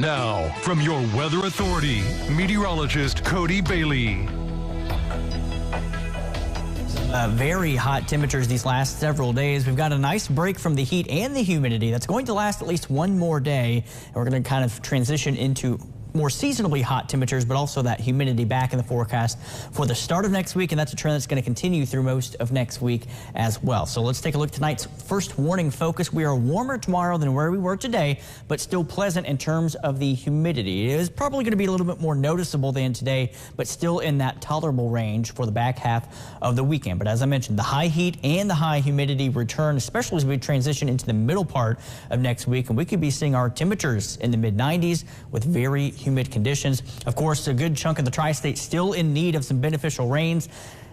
Now, from your weather authority, meteorologist Cody Bailey. Very hot temperatures these last several days. We've got a nice break from the heat and the humidity that's going to last at least one more day. And we're going to kind of transition into more seasonably hot temperatures, but also that humidity back in the forecast for the start of next week, and that's a trend that's going to continue through most of next week as well. So let's take a look at tonight's first warning focus. We are warmer tomorrow than where we were today, but still pleasant in terms of the humidity. It is probably going to be a little bit more noticeable than today, but still in that tolerable range for the back half of the weekend. But as I mentioned, the high heat and the high humidity return, especially as we transition into the middle part of next week, and we could be seeing our temperatures in the mid-90s with very humid conditions. Of course, a good chunk of the tri-state still in need of some beneficial rains.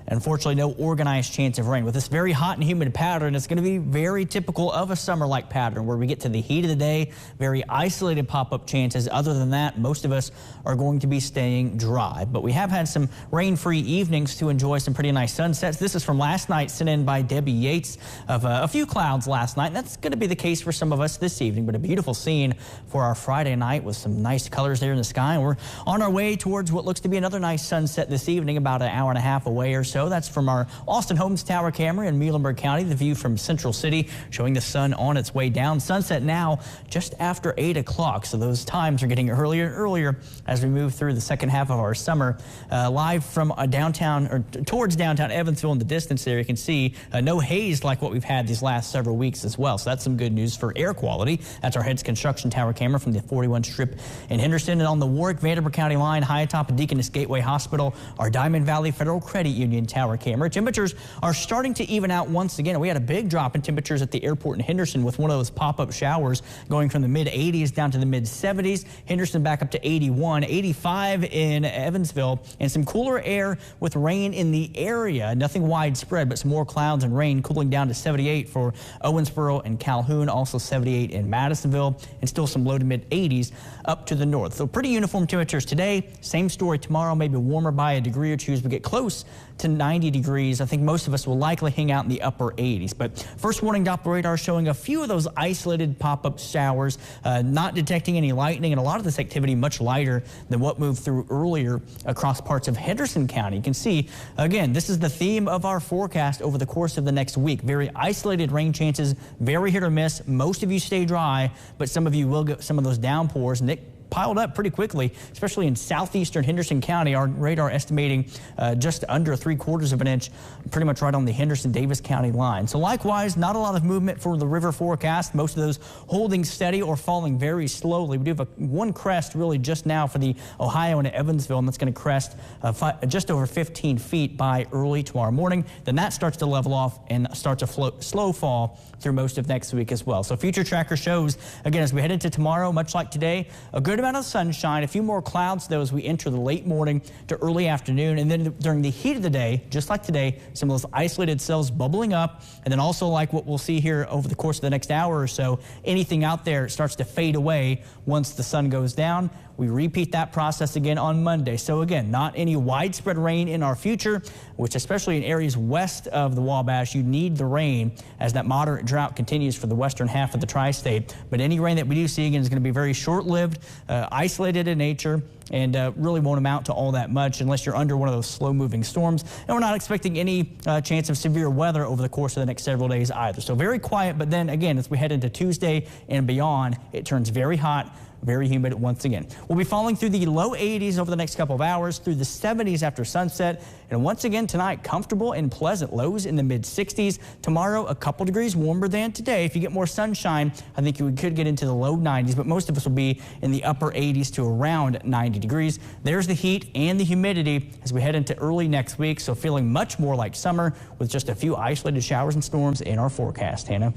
Unfortunately, no organized chance of rain. With this very hot and humid pattern, it's going to be very typical of a summer-like pattern where we get to the heat of the day, very isolated pop-up chances. Other than that, most of us are going to be staying dry. But we have had some rain-free evenings to enjoy some pretty nice sunsets. This is from last night, sent in by Debbie Yates, of a few clouds last night. And that's going to be the case for some of us this evening, but a beautiful scene for our Friday night with some nice colors there in the sky. And we're on our way towards what looks to be another nice sunset this evening, about an hour and a half away or so. That's from our Austin Holmes Tower camera in Muhlenberg County. The view from Central City showing the sun on its way down. Sunset now just after 8 o'clock. So those times are getting earlier and earlier as we move through the second half of our summer. Live from downtown, or towards downtown Evansville in the distance there, you can see no haze like what we've had these last several weeks as well. So that's some good news for air quality. That's our Heads Construction Tower camera from the 41 Strip in Henderson. And on the Warwick Vanderbilt County line, high atop Deaconess Gateway Hospital, our Diamond Valley Federal Credit Union Tower camera. Temperatures are starting to even out once again. We had a big drop in temperatures at the airport in Henderson with one of those pop-up showers going from the mid-80s down to the mid-70s. Henderson back up to 81, 85 in Evansville, and some cooler air with rain in the area. Nothing widespread, but some more clouds and rain, cooling down to 78 for Owensboro and Calhoun, also 78 in Madisonville, and still some low to mid-80s up to the north. So pretty uniform temperatures today. Same story tomorrow, maybe warmer by a degree or two as we get close to 90 degrees. I think most of us will likely hang out in the upper 80s. But first warning Doppler radar showing a few of those isolated pop-up showers, not detecting any lightning, and a lot of this activity much lighter than what moved through earlier across parts of Henderson County. You can see, again, this is the theme of our forecast over the course of the next week. Very isolated rain chances, very hit or miss. Most of you stay dry, but some of you will get some of those downpours, and it piled up pretty quickly, especially in southeastern Henderson County. Our radar estimating just under 3/4 of an inch, pretty much right on the Henderson-Davis County line. So likewise, not a lot of movement for the river forecast. Most of those holding steady or falling very slowly. We do have one crest really just now for the Ohio and Evansville, and that's going to crest just over 15 feet by early tomorrow morning. Then that starts to level off and starts a slow fall through most of next week as well. So future tracker shows, again, as we head into tomorrow, much like today, a good amount of sunshine, a few more clouds though as we enter the late morning to early afternoon, and then during the heat of the day, just like today, some of those isolated cells bubbling up, and then also like what we'll see here over the course of the next hour or so, anything out there starts to fade away once the sun goes down. We repeat that process again on Monday. So again, not any widespread rain in our future, which especially in areas west of the Wabash, you need the rain as that moderate drought continues for the western half of the tri-state. But any rain that we do see again is going to be very short-lived, isolated in nature, and really won't amount to all that much unless you're under one of those slow-moving storms. And we're not expecting any chance of severe weather over the course of the next several days either. So very quiet, but then again, as we head into Tuesday and beyond, it turns very hot, very humid once again. We'll be falling through the low 80s over the next couple of hours, through the 70s after sunset. And once again tonight, comfortable and pleasant lows in the mid-60s. Tomorrow, a couple degrees warmer than today. If you get more sunshine, I think you could get into the low 90s, but most of us will be in the upper 80s to around 90 degrees. There's the heat and the humidity as we head into early next week. So feeling much more like summer with just a few isolated showers and storms in our forecast. Hannah.